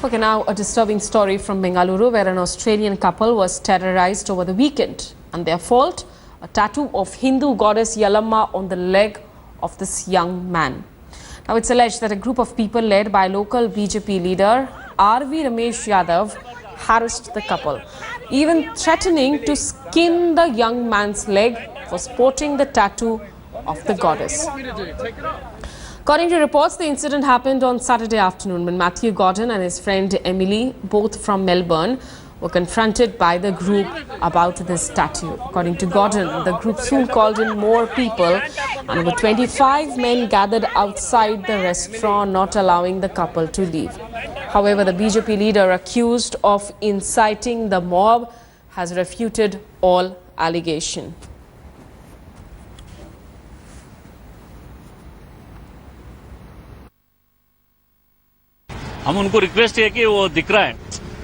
Okay, now a disturbing story from Bengaluru where an Australian couple was terrorized over the weekend. And their fault, a tattoo of Hindu goddess Yalamma on the leg of this young man. Now it's alleged that a group of people led by local BJP leader R.V. Ramesh Yadav harassed the couple, even threatening to skin the young man's leg for sporting the tattoo of the goddess. According to reports, the incident happened on Saturday afternoon when Matthew Gordon and his friend Emily, both from Melbourne, were confronted by the group about this tattoo. According to Gordon, the group soon called in more people and over 25 men gathered outside the restaurant, not allowing the couple to leave. However, the BJP leader accused of inciting the mob has refuted all allegation. हम उनको request है कि वो दिख रहा है,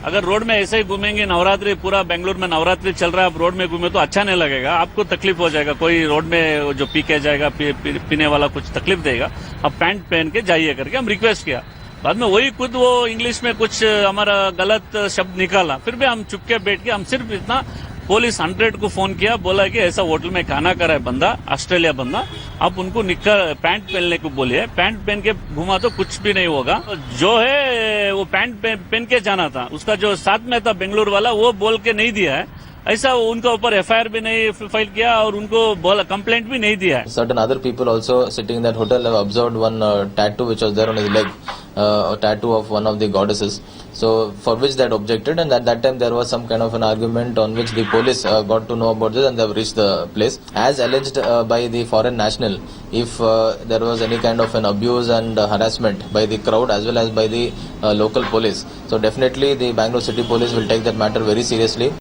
अगर road में ऐसे ही घूमेंगे, नवरात्रि पूरा बेंगलुरु में नवरात्रि चल रहा है, आप रोड में घूमे तो अच्छा नहीं लगेगा, आपको तकलीफ हो जाएगा, कोई रोड में जो पी के जाएगा, पीने वाला कुछ तकलीफ देगा, आप पैंट पहन के जाइए करके हम रिक्वेस्ट किया। बाद में वही खुद वो इंग्लिश में कुछ हमारा गलत शब्द निकाला, फिर भी हम चुपके बैठ के हम सिर्फ इतना पुलिस 100 को फोन किया, बोला कि ऐसा होटल में खाना कर रहा है बंदा, ऑस्ट्रेलिया बंदा, आप उनको निक्कर पैंट पहनने को बोलिए, पैंट पहन के घुमा तो कुछ भी नहीं होगा। जो है वो पैंट पहन के जाना था, उसका जो साथ में था बेंगलुरु वाला वो बोल के नहीं दिया है, ऐसा उनका ऊपर एफआईआर भी नहीं फाइल किया और उनको बोला कंप्लेंट भी नहीं दिया है। Certain other people also sitting in that hotel have observed one tattoo which was there on his leg, a tattoo of one of the goddesses. So for which they had objected, and at that time there was some kind of an argument on which the police got to know about this and they have reached the place. As alleged by the foreign national, if there was any kind of an abuse and harassment by the crowd as well as by the local police, so definitely the Bangalore City Police will take that matter very seriously.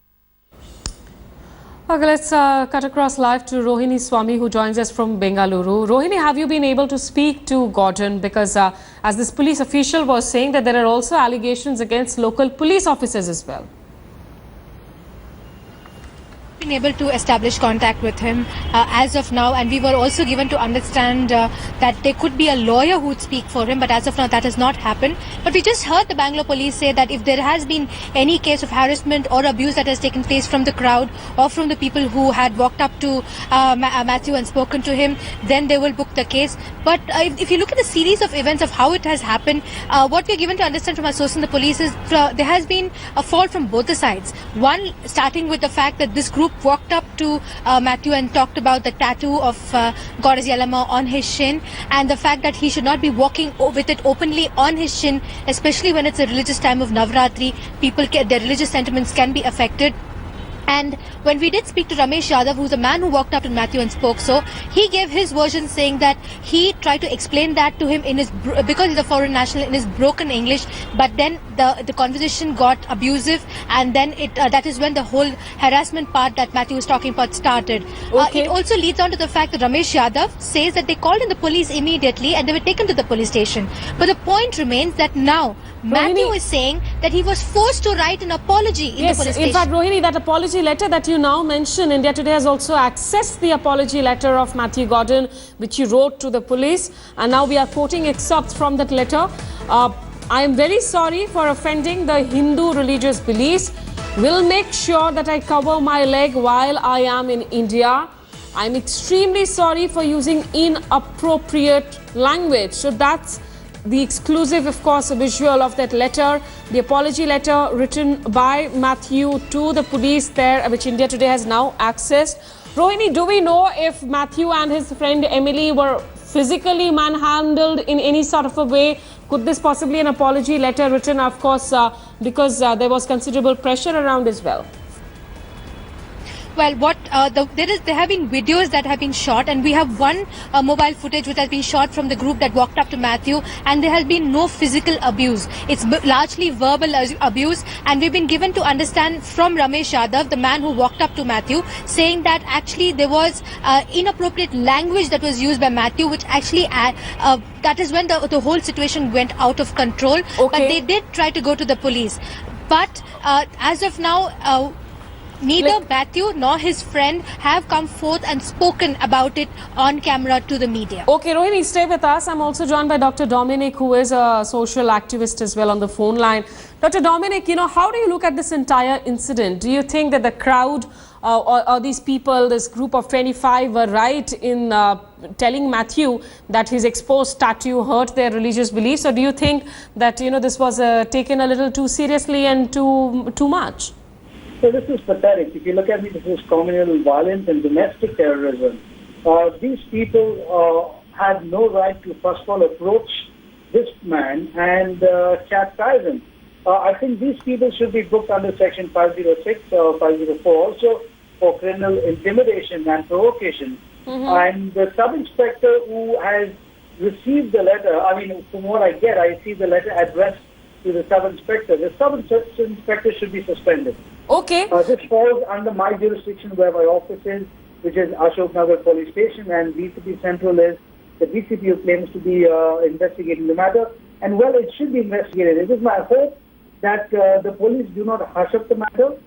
Okay, let's cut across live to Rohini Swami, who joins us from Bengaluru. Rohini, have you been able to speak to Gordon? Because as this police official was saying that there are also allegations against local police officers as well. Been able to establish contact with him as of now, and we were also given to understand that there could be a lawyer who would speak for him, but as of now that has not happened. But we just heard the Bangalore police say that if there has been any case of harassment or abuse that has taken place from the crowd or from the people who had walked up to Matthew and spoken to him, then they will book the case. But if you look at the series of events of how it has happened, what we are given to understand from our source in the police is there has been a fault from both the sides. One, starting with the fact that this group walked up to Matthew and talked about the tattoo of Goddess Yalamma on his shin, and the fact that he should not be walking with it openly on his shin, especially when it's a religious time of Navratri. Their religious sentiments can be affected. And when we did speak to Ramesh Yadav, who's the man who walked up to Matthew and spoke so, he gave his version saying that he tried to explain that to him in his, because he's a foreign national, in his broken English, but then the conversation got abusive, and then that is when the whole harassment part that Matthew was talking about started. Okay. It also leads on to the fact that Ramesh Yadav says that they called in the police immediately and they were taken to the police station. But the point remains that now Matthew is saying that he was forced to write an apology in the police station. In fact, Rohini, that apology letter that you now mention, India Today has also accessed the apology letter of Matthew Gordon, which he wrote to the police. And now we are quoting excerpts from that letter. I am very sorry for offending the Hindu religious beliefs. Will make sure that I cover my leg while I am in India. I am extremely sorry for using inappropriate language. So that's the exclusive, of course, visual of that letter, the apology letter written by Matthew to the police there, which India Today has now accessed. Rohini, do we know if Matthew and his friend Emily were physically manhandled in any sort of a way? Could this possibly an apology letter written, of course, because there was considerable pressure around as well? Well, there have been videos that have been shot, and we have one mobile footage which has been shot from the group that walked up to Matthew, and there has been no physical abuse. It's largely verbal abuse, and we've been given to understand from Ramesh Yadav, the man who walked up to Matthew, saying that actually there was inappropriate language that was used by Matthew, which actually that is when the whole situation went out of control. Okay. But they did try to go to the police. But as of now, neither Matthew nor his friend have come forth and spoken about it on camera to the media. Okay, Rohini, stay with us. I'm also joined by Dr. Dominic, who is a social activist as well on the phone line. Dr. Dominic, how do you look at this entire incident? Do you think that the crowd or these people, this group of 25 were right in telling Matthew that his exposed tattoo hurt their religious beliefs? Or do you think that, this was taken a little too seriously and too much? So this is pathetic. If you look at it, this is communal violence and domestic terrorism. These people had no right to, first of all, approach this man and chastise him. I think these people should be booked under Section 506 or 504 also for criminal intimidation and provocation. And the sub-inspector who has received the letter, from what I get, I received the letter addressed to the sub-inspector. The sub-inspector should be suspended. Okay. This falls under my jurisdiction where my office is, which is Ashok Nagar Police Station, and BJP Central is the DCP who claims to be investigating the matter. And well, it should be investigated. It is my hope that the police do not hush up the matter.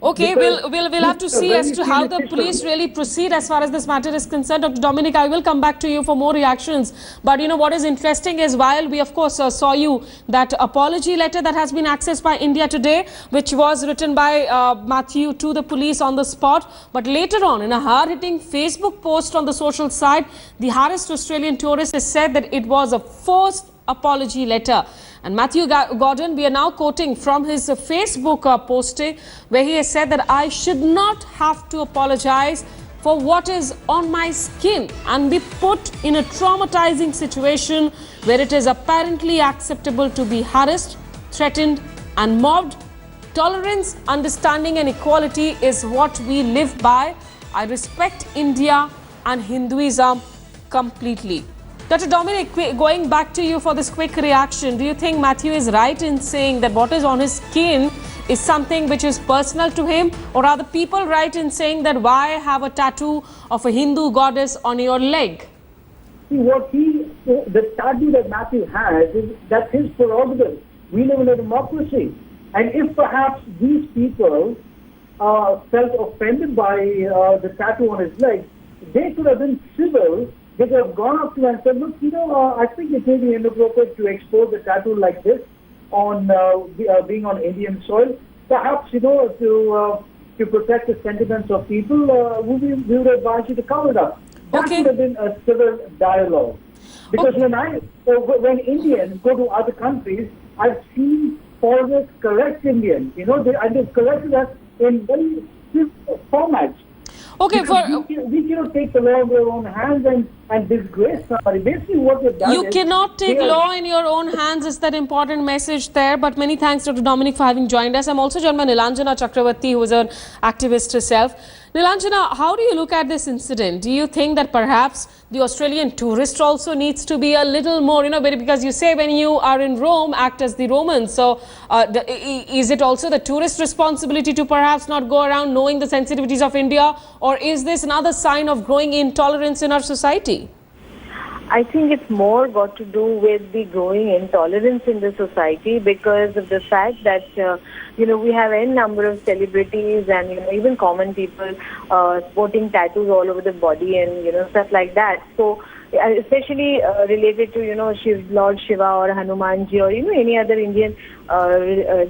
Okay, we'll have to see as to how the police really proceed as far as this matter is concerned. Dr. Dominic, I will come back to you for more reactions. But what is interesting is while we of course saw you that apology letter that has been accessed by India today, which was written by Matthew to the police on the spot. But later on in a hard-hitting Facebook post on the social side, the harassed Australian tourist has said that it was a forced apology letter. And Matthew Gordon, we are now quoting from his Facebook posting where he has said that I should not have to apologize for what is on my skin and be put in a traumatizing situation where it is apparently acceptable to be harassed, threatened and mobbed. Tolerance, understanding and equality is what we live by. I respect India and Hinduism completely. Dr. Dominic, going back to you for this quick reaction, do you think Matthew is right in saying that what is on his skin is something which is personal to him? Or are the people right in saying that why have a tattoo of a Hindu goddess on your leg? See, the tattoo that Matthew has, that's his prerogative. We live in a democracy. And if perhaps these people felt offended by the tattoo on his leg, they could have been civil. They could have gone up to him and said, look, I think it may be inappropriate to expose a tattoo like this on being on Indian soil. Perhaps, to protect the sentiments of people, we would advise you to cover it up. That would have been a civil dialogue. Because when Indians go to other countries, I've seen foreigners correct Indians. And they've corrected us in very simple formats. Okay, we cannot take the law in our own hands and disgrace somebody. Basically, what we've done you cannot take law in your own hands is that important message there. But many thanks, Dr. Dominic, for having joined us. I'm also joined by Nilanjana Chakravarti, who is an activist herself. Nilanjana, how do you look at this incident? Do you think that perhaps the Australian tourist also needs to be a little more, because you say when you are in Rome, act as the Romans. So is it also the tourist responsibility to perhaps not go around knowing the sensitivities of India? Or is this another sign of growing intolerance in our society? I think it's more got to do with the growing intolerance in the society because of the fact that, we have a number of celebrities and, even common people sporting tattoos all over the body and, stuff like that. So, especially related to, Lord Shiva or Hanumanji or, any other Indian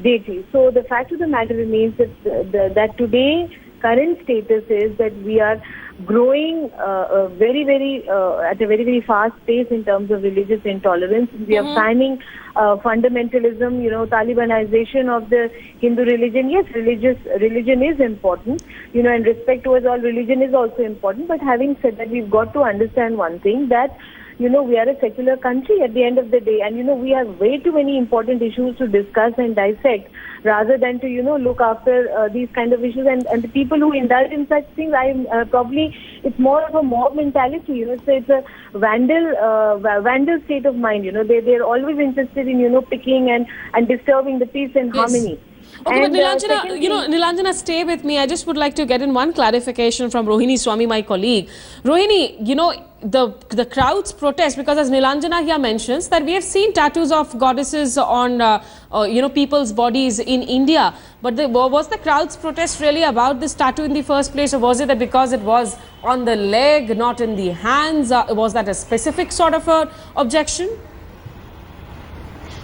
deity. So, the fact of the matter remains that today, current status is that we are growing very, very at a very, very fast pace in terms of religious intolerance. We are fanning fundamentalism, Talibanization of the Hindu religion. Yes, religion is important, and respect towards all religion is also important. But having said that, we've got to understand one thing, that we are a secular country at the end of the day, and we have way too many important issues to discuss and dissect rather than to look after these kind of issues. And the people who indulge in such things, probably it's more of a mob mentality. So it's a vandal state of mind. They're always interested in picking and disturbing the peace and harmony. Okay, but And, Nilanjana, secondly- Nilanjana, stay with me. I just would like to get in one clarification from Rohini Swami, my colleague. Rohini, the crowd's protest, because as Nilanjana here mentions, that we have seen tattoos of goddesses on, people's bodies in India. But was the crowd's protest really about this tattoo in the first place, or was it that because it was on the leg, not in the hands? Was that a specific sort of a objection?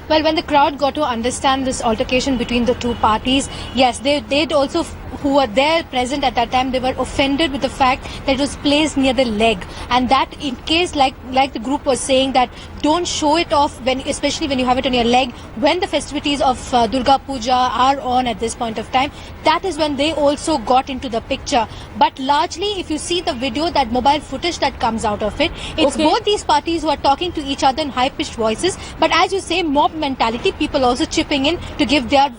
Well, when the crowd got to understand this altercation between the two parties, yes, they'd also, who were there present at that time, they were offended with the fact that it was placed near the leg, and that in case, like the group was saying, that don't show it off especially when you have it on your leg, when the festivities of Durga Puja are on at this point of time. That is when they also got into the picture. But largely, if you see the video, that mobile footage that comes out of it, it's both these parties who are talking to each other in high-pitched voices. But as you say, mob mentality, people also chipping in to give their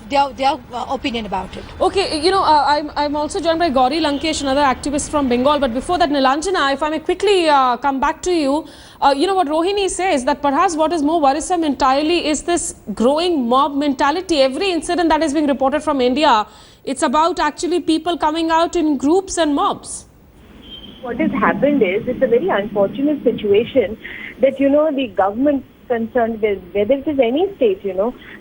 opinion about it. Okay, I'm also joined by Gauri Lankesh, another activist from Bengal. But before that, Nilanjana, if I may quickly come back to you, what Rohini says, that perhaps what is more worrisome entirely is this growing mob mentality. Every incident that is being reported from India, it's about actually people coming out in groups and mobs. What has happened is, it's a very unfortunate situation that, the government concerned with, whether it is any state,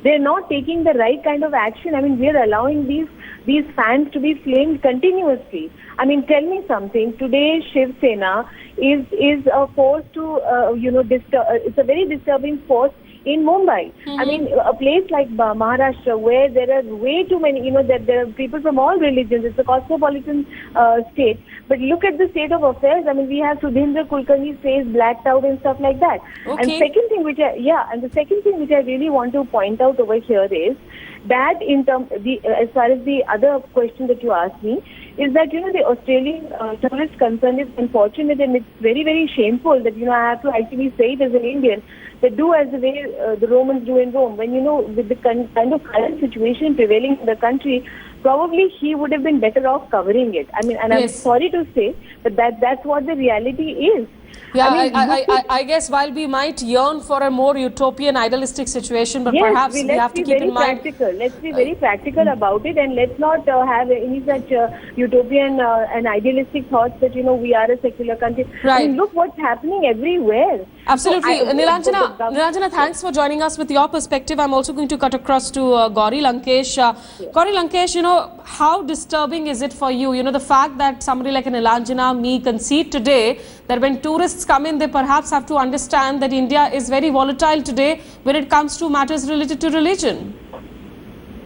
they're not taking the right kind of action. I mean, we are allowing these fans to be flamed continuously. I mean, tell me something. Today, Shiv Sena is a force to, it's a very disturbing force in Mumbai. I mean, a place like Maharashtra, where there are way too many, there are people from all religions. It's a cosmopolitan state. But look at the state of affairs. I mean, we have Sudhindra Kulkarni's face blacked out and stuff like that. Okay. And second thing which I really want to point out over here is that as far as the other question that you asked me, is that, the Australian tourist concern is unfortunate, and it's very, very shameful that, I have to actually say it as an Indian, that do as the way the Romans do in Rome. When, with the kind of current situation prevailing in the country, probably he would have been better off covering it. I mean, and yes. I'm sorry to say, but that's what the reality is. Yeah, I guess while we might yearn for a more utopian, idealistic situation, but yes, perhaps we have to keep in mind. Let's be very practical about it, and let's not have any such utopian and idealistic thoughts that, we are a secular country. Right. I mean, look what's happening everywhere. Absolutely. So Nilanjana, thanks for joining us with your perspective. I'm also going to cut across to Gauri Lankesh. Gauri Lankesh, how disturbing is it for you? The fact that somebody like Nilanjana, me, concede today that when tourists come in, they perhaps have to understand that India is very volatile today when it comes to matters related to religion.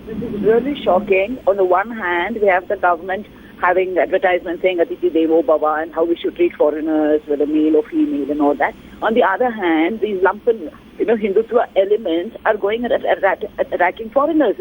This is really shocking. On the one hand, we have the government having advertisements saying Atithi Devo Bhava and how we should treat foreigners, whether male or female and all that. On the other hand, these lumpen, Hindutva elements are going and attacking foreigners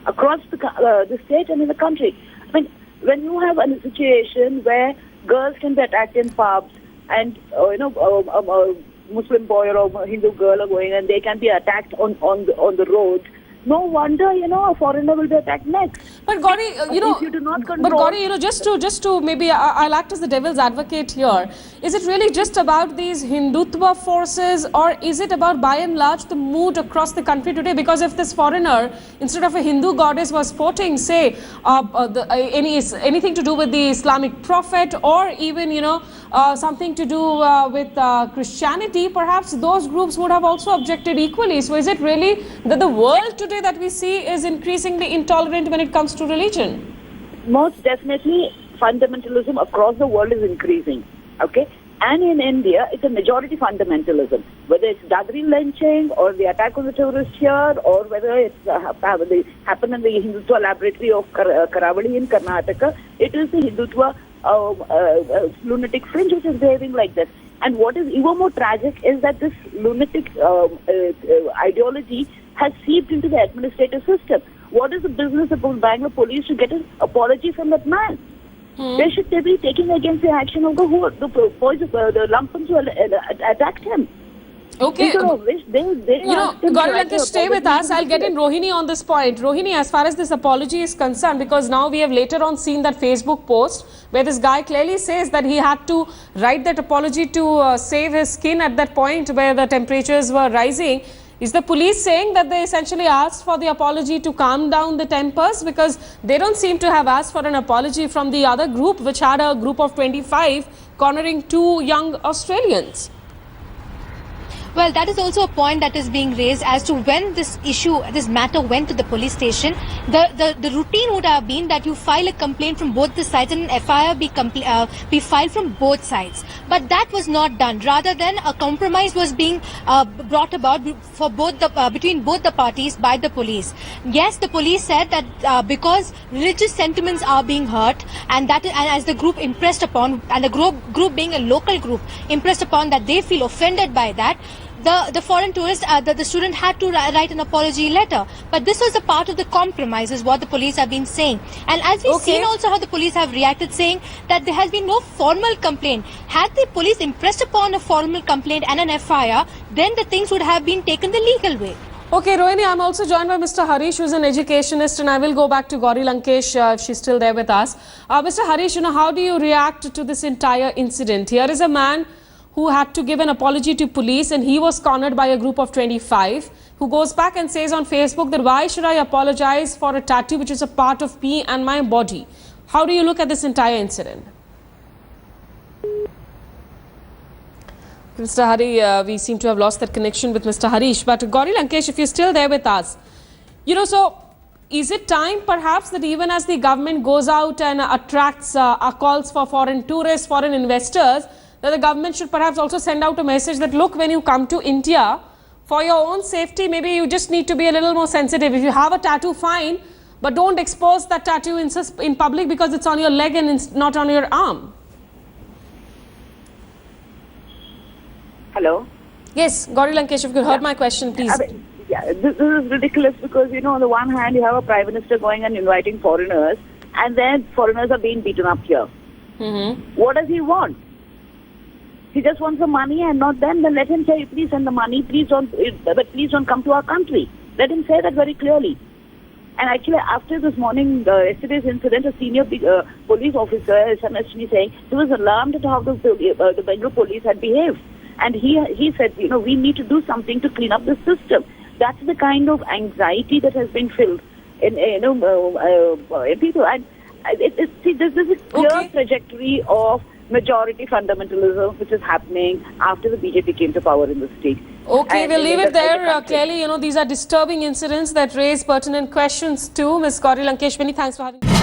across the state and in the country. I mean, when you have a situation where girls can be attacked in pubs, and a Muslim boy or a Hindu girl are going and they can be attacked on the road, no wonder, a foreigner will be attacked next. But Gauri, if you do not control... But Gauri, just to maybe I'll act as the devil's advocate here. Is it really just about these Hindutva forces, or is it about, by and large, the mood across the country today? Because if this foreigner, instead of a Hindu goddess, was sporting, say, anything to do with the Islamic prophet, or even, something to do with Christianity, perhaps those groups would have also objected equally. So is it really that the world today that we see is increasingly intolerant when it comes to religion? Most definitely, fundamentalism across the world is increasing. Okay? And in India, it's a majority fundamentalism. Whether it's Dadri lynching or the attack on the tourists here, or whether it's happened in the Hindutva laboratory of Karavali in Karnataka, it is the Hindutva lunatic fringe which is behaving like this. And what is even more tragic is that this lunatic ideology has seeped into the administrative system. What is the business of Bangalore police to get an apology from that man? They should be taking against the action of the lumpens who attacked him. Okay. Gauri Lankesh, stay with us. I'll get in Rohini on this point. Rohini, as far as this apology is concerned, because now we have later on seen that Facebook post where this guy clearly says that he had to write that apology to save his skin at that point where the temperatures were rising. Is the police saying that they essentially asked for the apology to calm down the tempers? Because they don't seem to have asked for an apology from the other group, which had a group of 25 cornering 2 young Australians. Well, that is also a point that is being raised as to when this matter went to the police station. The routine would have been that you file a complaint from both the sides and an FIR be filed from both sides. But that was not done. Rather than a compromise was being brought about for between both the parties by the police. Yes, the police said that because religious sentiments are being hurt, and as the group impressed upon, and the group being a local group impressed upon that they feel offended by that, the foreign tourist, the student had to write an apology letter. But this was a part of the compromise, is what the police have been saying. And as we've seen also how the police have reacted, saying that there has been no formal complaint. Had the police impressed upon a formal complaint and an FIR, then the things would have been taken the legal way. Okay, Rohini, I'm also joined by Mr. Harish, who is an educationist, and I will go back to Gauri Lankesh if she's still there with us. Mr. Harish, how do you react to this entire incident? Here is a man who had to give an apology to police, and he was cornered by a group of 25, who goes back and says on Facebook that why should I apologize for a tattoo which is a part of me and my body? How do you look at this entire incident? Mr. Hari, we seem to have lost that connection with Mr. Harish, but Gauri Lankesh, if you're still there with us, so is it time perhaps that even as the government goes out and attracts calls for foreign tourists, foreign investors, that the government should perhaps also send out a message that, look, when you come to India, for your own safety, maybe you just need to be a little more sensitive. If you have a tattoo, fine, but don't expose that tattoo in public because it's on your leg and it's not on your arm. Hello? Yes, Gauri Lankesh, if you heard my question, please. This is ridiculous because, on the one hand, you have a Prime Minister going and inviting foreigners, and then foreigners are being beaten up here. What does he want? He just wants the money and not them. Then let him say, please send the money, but please don't come to our country. Let him say that very clearly. And actually, after this morning, yesterday's incident, a senior police officer SMS'd me saying he was alarmed at how the Bengaluru police had behaved. And he said, we need to do something to clean up the system. That's the kind of anxiety that has been filled in people. And this is a clear trajectory of majority fundamentalism which is happening after the BJP came to power in the state. Okay, we'll leave it there, Kelly. These are disturbing incidents that raise pertinent questions too. Ms. Gauri Lankesh, many thanks for having me.